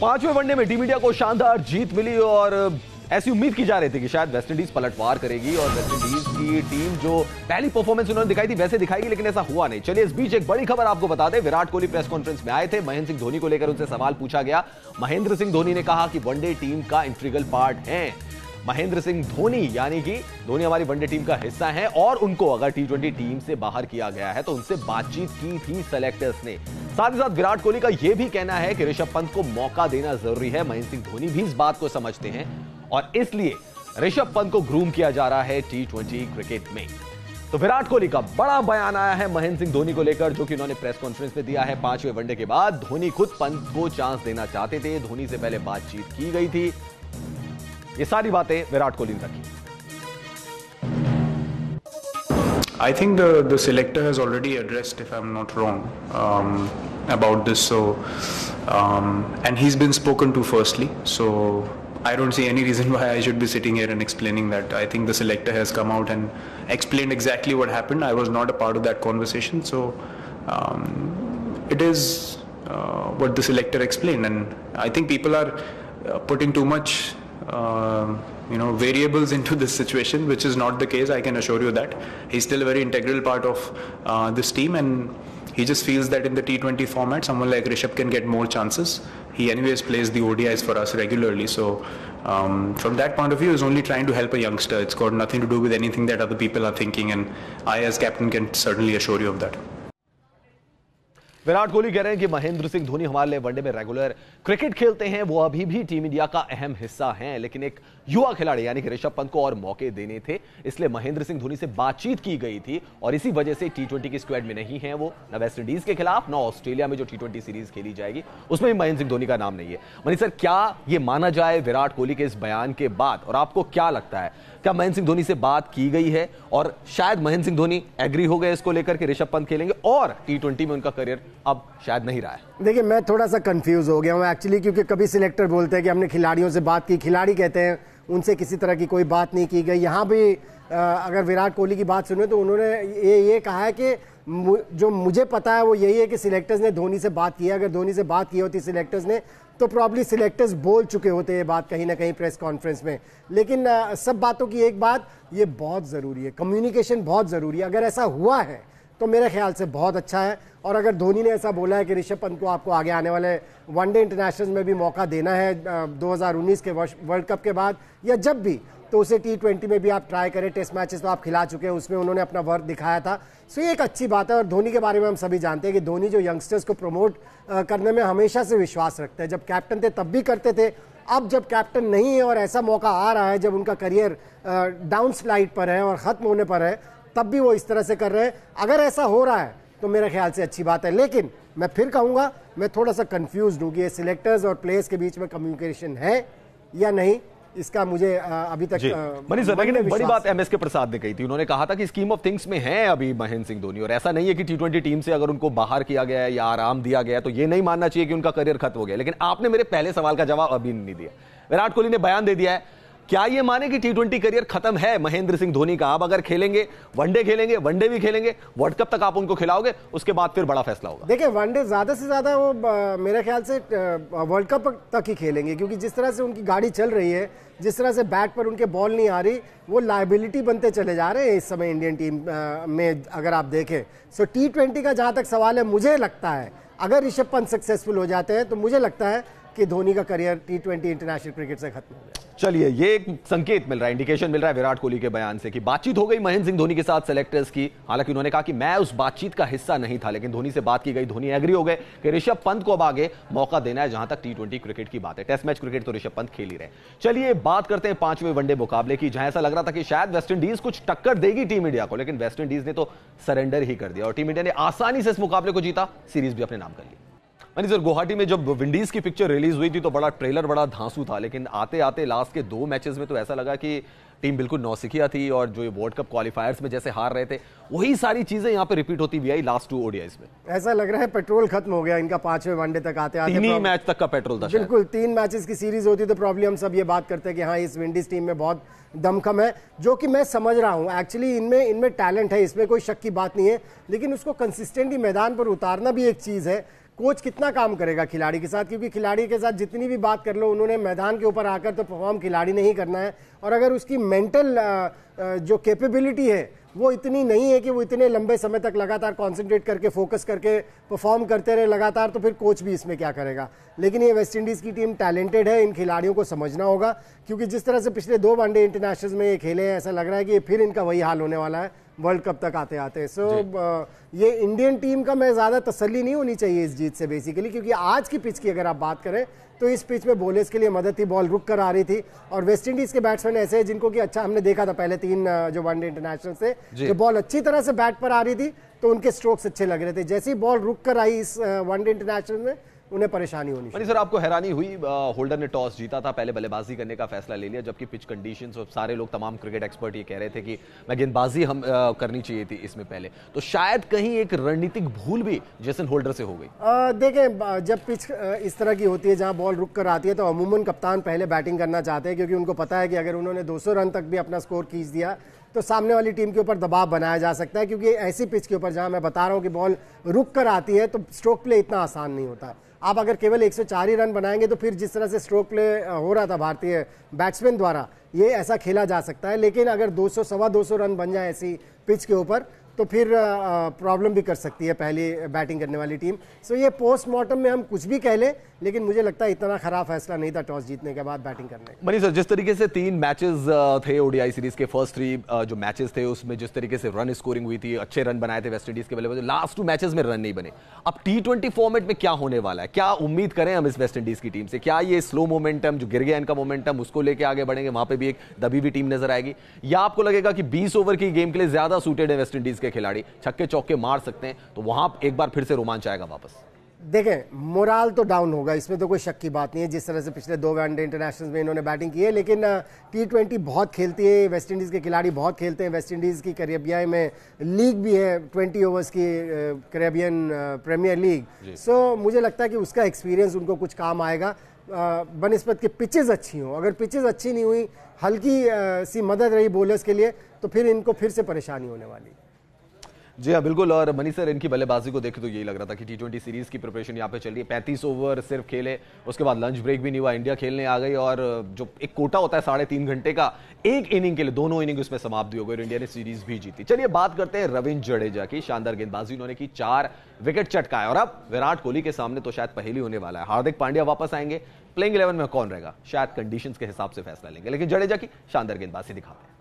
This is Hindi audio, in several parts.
पांचवें वनडे में टीम इंडिया को शानदार जीत मिली और ऐसी उम्मीद की जा रही थी कि शायद वेस्टइंडीज पलटवार करेगी और वेस्टइंडीज की टीम जो पहली परफॉर्मेंस उन्होंने दिखाई थी वैसे दिखाएगी, लेकिन ऐसा हुआ नहीं। चलिए इस बीच एक बड़ी खबर आपको बता दें। विराट कोहली प्रेस कॉन्फ्रेंस में आए थे, महेंद्र सिंह धोनी को लेकर उनसे सवाल पूछा गया। महेंद्र सिंह धोनी ने कहा कि वनडे टीम का इंटीग्रल पार्ट है। महेंद्र सिंह धोनी यानी कि धोनी हमारी वनडे टीम का हिस्सा है और उनको अगर टी20 टीम से बाहर किया गया है तो उनसे बातचीत की थी सेलेक्टर्स ने। साथ ही साथ विराट कोहली का यह भी कहना है कि ऋषभ पंत को मौका देना जरूरी है। महेंद्र सिंह धोनी भी इस बात को समझते हैं और इसलिए ऋषभ पंत को ग्रूम किया जा रहा है टी20 क्रिकेट में। तो विराट कोहली का बड़ा बयान आया है महेंद्र सिंह धोनी को लेकर, जो कि उन्होंने प्रेस कॉन्फ्रेंस में दिया है। पांचवें वनडे के बाद धोनी खुद पंत को चांस देना चाहते थे, धोनी से पहले बातचीत की गई थी। ये सारी बातें विराट कोहली ने रखी। I think the selector has already addressed, if I'm not wrong, about this. So, and he's been spoken to firstly. So, I don't see any reason why I should be sitting here and explaining that. I think the selector has come out and explained exactly what happened. I was not a part of that conversation. So, it is what the selector explained, and I think people are putting too much variables into this situation, which is not the case. I can assure you that he's still a very integral part of this team, and he just feels that in the T20 format, someone like Rishabh can get more chances. He anyways plays the ODIs for us regularly, so from that point of view, he's only trying to help a youngster. It's got nothing to do with anything that other people are thinking, and I as captain can certainly assure you of that. Virat Kohli कह रहे हैं कि महेंद्र सिंह धोनी हमारे लिए वनडे में रेगुलर क्रिकेट खेलते हैं, वो अभी भी टीम इंडिया का अहम हिस्सा हैं, लेकिन एक युवा खिलाड़ी यानी कि ऋषभ पंत को और मौके देने थे, इसलिए महेंद्र सिंह धोनी से बातचीत की गई थी और इसी वजह से टी20 की स्क्वाड में नहीं है वो, न वेस्ट इंडीज के खिलाफ न ऑस्ट्रेलिया में जो टी20 सीरीज खेली जाएगी उसमें भी महेंद्र सिंह धोनी का नाम नहीं है। मनीष सर, क्या ये माना जाए विराट कोहली के इस बयान के बाद, और आपको क्या लगता है क्या महेंद्र सिंह धोनी से बात की गई है और शायद महेंद्र सिंह धोनी एग्री हो गए इसको लेकर के ऋषभ पंत खेलेंगे और टी20 में उनका करियर अब शायद नहीं रहा है? देखिए, मैं थोड़ा सा कंफ्यूज हो गया हूं एक्चुअली, क्योंकि कभी सिलेक्टर बोलते हैं कि हमने खिलाड़ियों से बात की, खिलाड़ी कहते हैं उनसे किसी तरह की कोई बात नहीं की गई। यहाँ भी अगर विराट कोहली की बात सुने तो उन्होंने ये कहा है कि जो मुझे पता है वो यही है कि सिलेक्टर्स ने धोनी से बात की है। अगर धोनी से बात की होती सिलेक्टर्स ने तो प्रॉब्ली सिलेक्टर्स बोल चुके होते ये बात कहीं ना कहीं प्रेस कॉन्फ्रेंस में। लेकिन सब बातों की एक बात, ये बहुत ज़रूरी है, कम्युनिकेशन बहुत ज़रूरी है। अगर ऐसा हुआ है तो मेरे ख्याल से बहुत अच्छा है, और अगर धोनी ने ऐसा बोला है कि ऋषभ पंत को आपको आगे आने वाले वनडे इंटरनेशनल में भी मौका देना है 2019 के वर्ल्ड कप के बाद या जब भी, तो उसे टी20 में भी आप ट्राई करें। टेस्ट मैचेस तो आप खिला चुके हैं, उसमें उन्होंने अपना वर्क दिखाया था, सो ये एक अच्छी बात है। और धोनी के बारे में हम सभी जानते हैं कि धोनी जो यंगस्टर्स को प्रमोट करने में हमेशा से विश्वास रखते हैं। जब कैप्टन थे तब भी करते थे, अब जब कैप्टन नहीं है और ऐसा मौका आ रहा है जब उनका करियर डाउन स्लाइड पर है और ख़त्म होने पर है, तब भी वो इस तरह से कर रहे हैं। अगर ऐसा हो रहा है तो मेरे ख्याल से अच्छी बात है, लेकिन मैं फिर कहूँगा मैं थोड़ा सा कंफ्यूज हूँ कि ये सिलेक्टर्स और प्लेयर्स के बीच में कम्युनिकेशन है या नहीं, इसका मुझे अभी तक मनीष सर, लेकिन बड़ी बात एमएस के प्रसाद ने कही थी। उन्होंने कहा था कि स्कीम ऑफ थिंग्स में है अभी महेंद्र सिंह धोनी, और ऐसा नहीं है कि टी20 टीम से अगर उनको बाहर किया गया है या आराम दिया गया तो ये नहीं मानना चाहिए कि उनका करियर खत्म हो गया। लेकिन आपने मेरे पहले सवाल का जवाब अभी नहीं दिया। विराट कोहली ने बयान दे दिया है, क्या ये माने कि टी20 करियर खत्म है महेंद्र सिंह धोनी का? आप अगर खेलेंगे वनडे भी खेलेंगे, वर्ल्ड कप तक आप उनको खिलाओगे, उसके बाद फिर बड़ा फैसला होगा। देखिए, वनडे ज्यादा से ज्यादा वो मेरे ख्याल से वर्ल्ड कप तक ही खेलेंगे, क्योंकि जिस तरह से उनकी गाड़ी चल रही है, जिस तरह से बैट पर उनके बॉल नहीं आ रही, वो लायबिलिटी बनते चले जा रहे हैं इस समय इंडियन टीम में अगर आप देखें। सो टी20 का जहां तक सवाल है, मुझे लगता है अगर ऋषभ पंत सक्सेसफुल हो जाते हैं तो मुझे लगता है कि धोनी का करियर टी20 इंटरनेशनल क्रिकेट से खत्म हो गया। चलिए, ये एक संकेत मिल रहा है, इंडिकेशन मिल रहा है विराट कोहली के बयान से कि बातचीत हो गई महेंद्र सिंह धोनी के साथ सेलेक्टर्स की। हालांकि उन्होंने कहा कि मैं उस बातचीत का हिस्सा नहीं था, लेकिन धोनी से बात की गई, धोनी एग्री हो गए कि ऋषभ पंत को अब आगे मौका देना है। जहां तक टी20 क्रिकेट की बात है, टेस्ट मैच क्रिकेट तो ऋषभ पंत खेल ही रहे। चलिए बात करते हैं पांचवें वनडे मुकाबले की, जहां ऐसा लग रहा था कि शायद वेस्टइंडीज कुछ टक्कर देगी टीम इंडिया को, लेकिन वेस्टइंडीज ने तो सरेंडर ही कर दिया और टीम इंडिया ने आसानी से इस मुकाबले को जीता, सीरीज भी अपने नाम कर ली। मनीष सर, गुवाहाटी में जब विंडीज की पिक्चर रिलीज हुई थी तो बड़ा ट्रेलर बड़ा धांसू था, लेकिन आते आते लास्ट के 2 मैचेस में तो ऐसा लगा कि टीम बिल्कुल नौसिखिया थी और जो वर्ल्ड कप क्वालिफायर्स में जैसे हार रहे थे वही सारी चीजें यहाँ पे रिपीट होती हुई आई लास्ट 2 ओडीआईज में। ऐसा लग रहा है पेट्रोल खत्म हो गया इनका 5वें वनडे तक आते आते। 3 मैच तक का पेट्रोल था। बिल्कुल, 3 मैचेस की सीरीज होती तो प्रॉब्लम हम सब ये बात करते हैं कि हाँ, इस विंडीज टीम में बहुत दमखम है, जो कि मैं समझ रहा हूँ। एक्चुअली इनमें टैलेंट है, इसमें कोई शक की बात नहीं है, लेकिन उसको कंसिस्टेंटली मैदान पर उतारना भी एक चीज़ है। कोच कितना काम करेगा खिलाड़ी के साथ, क्योंकि खिलाड़ी के साथ जितनी भी बात कर लो, उन्होंने मैदान के ऊपर आकर तो परफॉर्म खिलाड़ी ने ही करना है, और अगर उसकी मेंटल जो कैपेबिलिटी है वो इतनी नहीं है कि वो इतने लंबे समय तक लगातार कंसंट्रेट करके फोकस करके परफॉर्म करते रहे लगातार, तो फिर कोच भी इसमें क्या करेगा। लेकिन ये वेस्ट इंडीज़ की टीम टैलेंटेड है, इन खिलाड़ियों को समझना होगा, क्योंकि जिस तरह से पिछले 2 वनडे इंटरनेशनल में ये खेले हैं, ऐसा लग रहा है कि फिर इनका वही हाल होने वाला है वर्ल्ड कप तक आते आते। ये इंडियन टीम का मैं ज़्यादा तसल्ली नहीं होनी चाहिए इस जीत से बेसिकली, क्योंकि आज की पिच की अगर आप बात करें तो इस पिच में बॉलर्स के लिए मदद थी, बॉल रुक कर आ रही थी, और वेस्ट इंडीज के बैट्समैन ऐसे हैं जिनको कि अच्छा हमने देखा था पहले 3 जो वनडे इंटरनेशनल से, जो बॉल अच्छी तरह से बैट पर आ रही थी तो उनके स्ट्रोक्स अच्छे लग रहे थे। जैसे ही बॉल रुक कर आई इस वनडे इंटरनेशनल में, उन्हें परेशानी होनी चाहिए। सर आपको हैरानी हुई, होल्डर ने टॉस जीता था, पहले बल्लेबाजी करने का फैसला ले लिया, जबकि पिच कंडीशंस और सारे लोग, तमाम क्रिकेट एक्सपर्ट ये कह रहे थे कि मैं गेंदबाजी हम करनी चाहिए थी इसमें पहले, तो शायद कहीं एक रणनीतिक भूल भी जेसन होल्डर से हो गई। देखें, जब पिच इस तरह की होती है जहां बॉल रुक कर आती है तो अमूमन कप्तान पहले बैटिंग करना चाहते हैं, क्योंकि उनको पता है कि अगर उन्होंने 200 रन तक भी अपना स्कोर खींच दिया तो सामने वाली टीम के ऊपर दबाव बनाया जा सकता है, क्योंकि ऐसी पिच के ऊपर जहां मैं बता रहा हूं कि बॉल रुक कर आती है तो स्ट्रोक प्ले इतना आसान नहीं होता। आप अगर केवल 104 ही रन बनाएंगे तो फिर जिस तरह से स्ट्रोक प्ले हो रहा था भारतीय बैट्समैन द्वारा, ये ऐसा खेला जा सकता है। लेकिन अगर 200 सवा 200 रन बन जाए ऐसी पिच के ऊपर तो फिर प्रॉब्लम भी कर सकती है पहली बैटिंग करने वाली टीम। सो ये पोस्टमार्टम में हम कुछ भी कह लें, लेकिन मुझे लगता है इतना खराब फैसला नहीं था टॉस जीतने के बाद बैटिंग करने का। मनीष सर, जिस तरीके से 3 मैचेस थे ओडीआई सीरीज के, फर्स्ट 3 जो मैचेस थे उसमें जिस तरीके से रन स्कोरिंग हुई थी, अच्छे रन बनाए थे वेस्ट इंडीज के बल्लेबाज, लास्ट 2 मैचेस में रन नहीं बने। अब T20 फॉर्मेट में क्या होने वाला है, क्या उम्मीद करें हम इस वेस्ट इंडीज की टीम से? क्या ये स्लो मोमेंटम जो गिर गया इनका मोमेंटम, उसको लेके आगे बढ़ेंगे, वहां पे भी एक दबी हुई टीम नजर आएगी, या आपको लगेगा कि 20 ओवर की गेम के लिए ज्यादा सूटेड है वेस्ट इंडीज के खिलाड़ी, छक्के चौके मार सकते हैं, तो वहां एक बार फिर से रोमांच आएगा वापस? देखें, मोराल तो डाउन होगा, इसमें तो कोई शक की बात नहीं है, जिस तरह से पिछले 2 वनडे इंटरनेशनल में इन्होंने बैटिंग की है। लेकिन T20 बहुत खेलती है वेस्ट इंडीज़ के खिलाड़ी, बहुत खेलते हैं। वेस्ट इंडीज़ की कैरेबियन में लीग भी है, 20 ओवर्स की कैरेबियन प्रीमियर लीग। सो मुझे लगता है कि उसका एक्सपीरियंस उनको कुछ काम आएगा बनिस्बत कि पिचेस अच्छी हों। अगर पिचेस अच्छी नहीं हुई, हल्की सी मदद रही बॉलर्स के लिए, तो फिर इनको फिर से परेशानी होने वाली। जी हाँ बिल्कुल। और मनीष सर, इनकी बल्लेबाजी को देखे तो यही लग रहा था कि T20 सीरीज की प्रिपरेशन यहाँ पे चल रही है। 35 ओवर सिर्फ खेले, उसके बाद लंच ब्रेक भी नहीं हुआ, इंडिया खेलने आ गई, और जो एक कोटा होता है 3.5 घंटे का, एक इनिंग के लिए, दोनों इनिंग उसमें समाप्ति हो गई और इंडिया ने सीरीज भी जीती। चलिए बात करते हैं रविंद्र जडेजा की। शानदार गेंदबाजी उन्होंने की, 4 विकेट चटकाए, और अब विराट कोहली के सामने तो शायद पहली होने वाला है। हार्दिक पांड्या वापस आएंगे, प्लेइंग 11 में कौन रहेगा शायद कंडीशंस के हिसाब से फैसला लेंगे, लेकिन जडेजा की शानदार गेंदबाजी दिखाते हैं।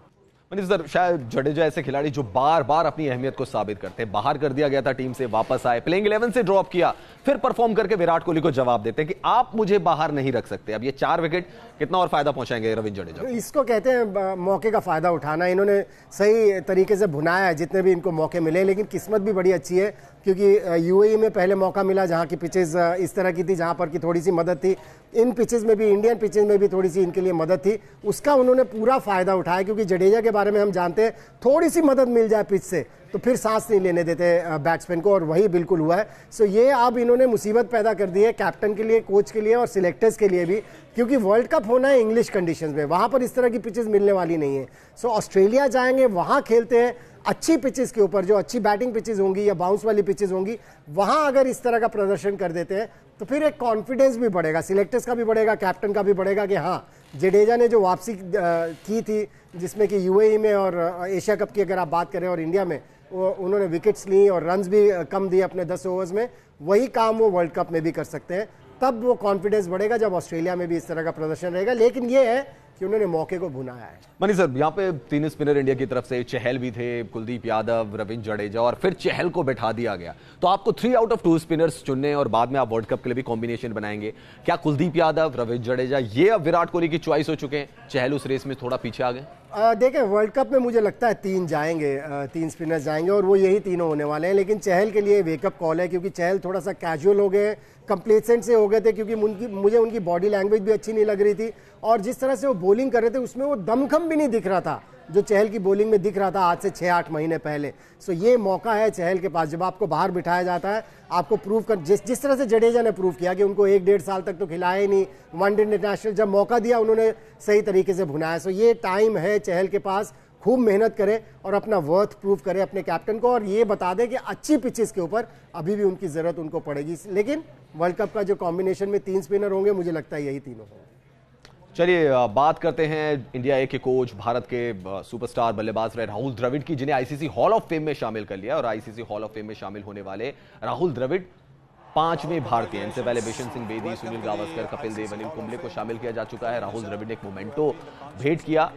मनीष सर, शायद जडेजा ऐसे खिलाड़ी जो बार बार अपनी अहमियत को साबित करते हैं। बाहर कर दिया गया था टीम से, वापस आए, प्लेइंग 11 से ड्रॉप किया, फिर परफॉर्म करके विराट कोहली को जवाब देते हैं कि आप मुझे बाहर नहीं रख सकते। अब ये 4 विकेट कितना और फायदा पहुंचाएंगे रविंद्र जडेजा? इसको कहते हैं मौके का फायदा उठाना। इन्होंने सही तरीके से भुनाया है जितने भी इनको मौके मिले, लेकिन किस्मत भी बड़ी अच्छी है, क्योंकि यूएई में पहले मौका मिला जहां की पिचेस इस तरह की थी, जहां पर की थोड़ी सी मदद थी। इन पिचेस में भी, इंडियन पिचेस में भी थोड़ी सी इनके लिए मदद थी, उसका उन्होंने पूरा फायदा उठाया। क्योंकि जडेजा के बारे में हम जानते हैं, थोड़ी सी मदद मिल जाए पिच से तो फिर सांस नहीं लेने देते बैट्समैन को, और वही बिल्कुल हुआ है। सो ये अब इन्होंने मुसीबत पैदा कर दी है कैप्टन के लिए, कोच के लिए और सिलेक्टर्स के लिए भी, क्योंकि वर्ल्ड कप होना है इंग्लिश कंडीशंस में, वहां पर इस तरह की पिचेस मिलने वाली नहीं है। सो ऑस्ट्रेलिया जाएंगे, वहां खेलते हैं अच्छी पिचेस के ऊपर, जो अच्छी बैटिंग पिचेस होंगी या बाउंस वाली पिचेस होंगी, वहां अगर इस तरह का प्रदर्शन कर देते हैं तो फिर एक कॉन्फिडेंस भी बढ़ेगा, सिलेक्टर्स का भी बढ़ेगा, कैप्टन का भी बढ़ेगा कि हाँ, जडेजा ने जो वापसी की थी, जिसमें कि यूएई में और एशिया कप की अगर आप बात करें और इंडिया में, उन्होंने विकेट्स ली और रन्स भी कम दिए अपने 10 ओवर्स में, वही काम वो वर्ल्ड कप में भी कर सकते हैं। तब वो कॉन्फिडेंस बढ़ेगा जब ऑस्ट्रेलिया में भी इस तरह का प्रदर्शन रहेगा। लेकिन ये है कि उन्होंने मौके को भुनाया है। मनीष सर, यहाँ पे 3 स्पिनर इंडिया की तरफ से, चहल भी थे, कुलदीप यादव, रविंद्र जडेजा, और फिर चहल को बैठा दिया गया। तो आपको 3 आउट ऑफ 2 स्पिनर्स चुनने, और बाद में आप वर्ल्ड कप के लिए भी कॉम्बिनेशन बनाएंगे। क्या कुलदीप यादव, रविंद्र जडेजा ये अब विराट कोहली की चॉइस हो चुके हैं? चहल उस रेस में थोड़ा पीछे आ गए। देखें, वर्ल्ड कप में मुझे लगता है 3 जाएंगे, 3 स्पिनर्स जाएंगे, और वो यही तीनों होने वाले हैं। लेकिन चहल के लिए वेकअप कॉल है, क्योंकि चहल थोड़ा सा कैजुअल हो गए, कंप्लेसेंट से हो गए थे, क्योंकि मुझे उनकी बॉडी लैंग्वेज भी अच्छी नहीं लग रही थी, और जिस तरह से वो बॉलिंग कर रहे थे उसमें वो दमखम भी नहीं दिख रहा था जो चहल की बॉलिंग में दिख रहा था आज से 6-8 महीने पहले। सो ये मौका है चहल के पास, जब आपको बाहर बिठाया जाता है, आपको प्रूव कर, जिस तरह से जडेजा ने प्रूव किया कि उनको 1-1.5 साल तक तो खिलाया ही नहीं, वनडे इंटरनेशनल जब मौका दिया उन्होंने सही तरीके से भुनाया। सो ये टाइम है चहल के पास, खूब मेहनत करे और अपना वर्थ प्रूव करे अपने कैप्टन को, और ये बता दे कि अच्छी पिचेस के ऊपर अभी भी उनकी जरूरत उनको पड़ेगी। लेकिन वर्ल्ड कप का जो कॉम्बिनेशन में 3 स्पिनर होंगे, मुझे लगता है यही तीनों होंगे। चलिए बात करते हैं इंडिया ए के कोच, भारत के सुपरस्टार बल्लेबाज रहे राहुल द्रविड़ की, जिन्हें आईसीसी हॉल ऑफ फेम में शामिल कर लिया। और आईसीसी हॉल ऑफ फेम में शामिल होने वाले राहुल द्रविड़ 5वें भारतीय। इनसे पहले बिशन सिंह बेदी, सुनील गावस्कर, कपिल देव, अनिल कुंबले को शामिल किया जा चुका है। राहुल द्रविड़ ने एक मोमेंटो भेंट किया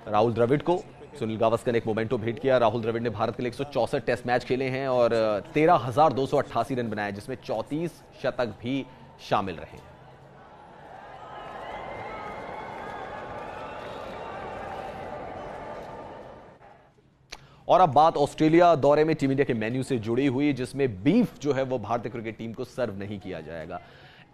राहुल द्रविड़ को, सुनील गावस्कर ने एक मोमेंटो भेंट किया। राहुल द्रविड़ ने भारत के लिए 164 टेस्ट मैच खेले हैं और 13,288 रन बनाए, जिसमें 34 शतक भी शामिल रहे हैं। और अब बात ऑस्ट्रेलिया दौरे में टीम इंडिया के मेन्यू से जुड़ी हुई, जिसमें बीफ जो है वो भारतीय क्रिकेट टीम को सर्व नहीं किया जाएगा।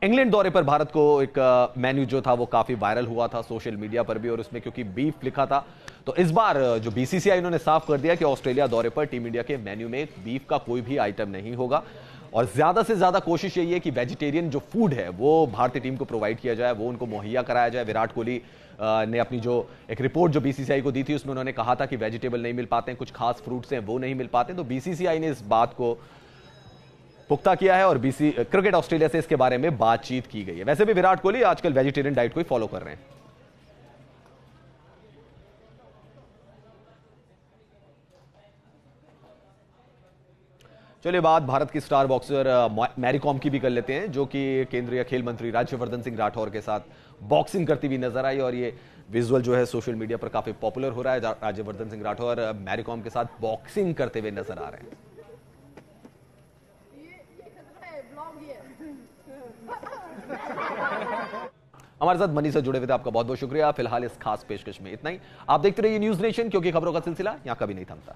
इंग्लैंड दौरे पर भारत को एक मेन्यू जो था वो काफी वायरल हुआ था सोशल मीडिया पर भी, और उसमें क्योंकि बीफ लिखा था, तो इस बार जो बीसीसीआई इन्होंने साफ कर दिया कि ऑस्ट्रेलिया दौरे पर टीम इंडिया के मेन्यू में बीफ का कोई भी आइटम नहीं होगा। और ज्यादा से ज्यादा कोशिश यही है कि वेजिटेरियन जो फूड है वो भारतीय टीम को प्रोवाइड किया जाए, वो उनको मुहैया कराया जाए। विराट कोहली ने अपनी जो एक रिपोर्ट जो बीसीसीआई को दी थी, उसमें उन्होंने कहा था कि वेजिटेबल नहीं मिल पाते हैं, कुछ खास फ्रूट्स हैं वो नहीं मिल पाते हैं। तो बीसीसीआई ने इस बात को पुख्ता किया है और क्रिकेट ऑस्ट्रेलिया से इसके बारे में बातचीत की गई है। वैसे भी विराट कोहली आजकल वेजिटेरियन डाइट को ही फॉलो कर रहे हैं। चलिए बात भारत की स्टार बॉक्सर मैरी कॉम की भी कर लेते हैं, जो कि केंद्रीय खेल मंत्री राज्यवर्धन सिंह राठौर के साथ बॉक्सिंग करती हुई नजर आई। और ये विजुअल जो है सोशल मीडिया पर काफी पॉपुलर हो रहा है। राज्यवर्धन सिंह राठौर मैरी कॉम के साथ बॉक्सिंग करते हुए नजर आ रहे हैं। हमारे साथ मनी से जुड़े हुए थे, आपका बहुत बहुत शुक्रिया। फिलहाल इस खास पेशकश में इतना ही। आप देखते रहिए न्यूज नेशन, क्योंकि खबरों का सिलसिला यहां कभी नहीं थमता।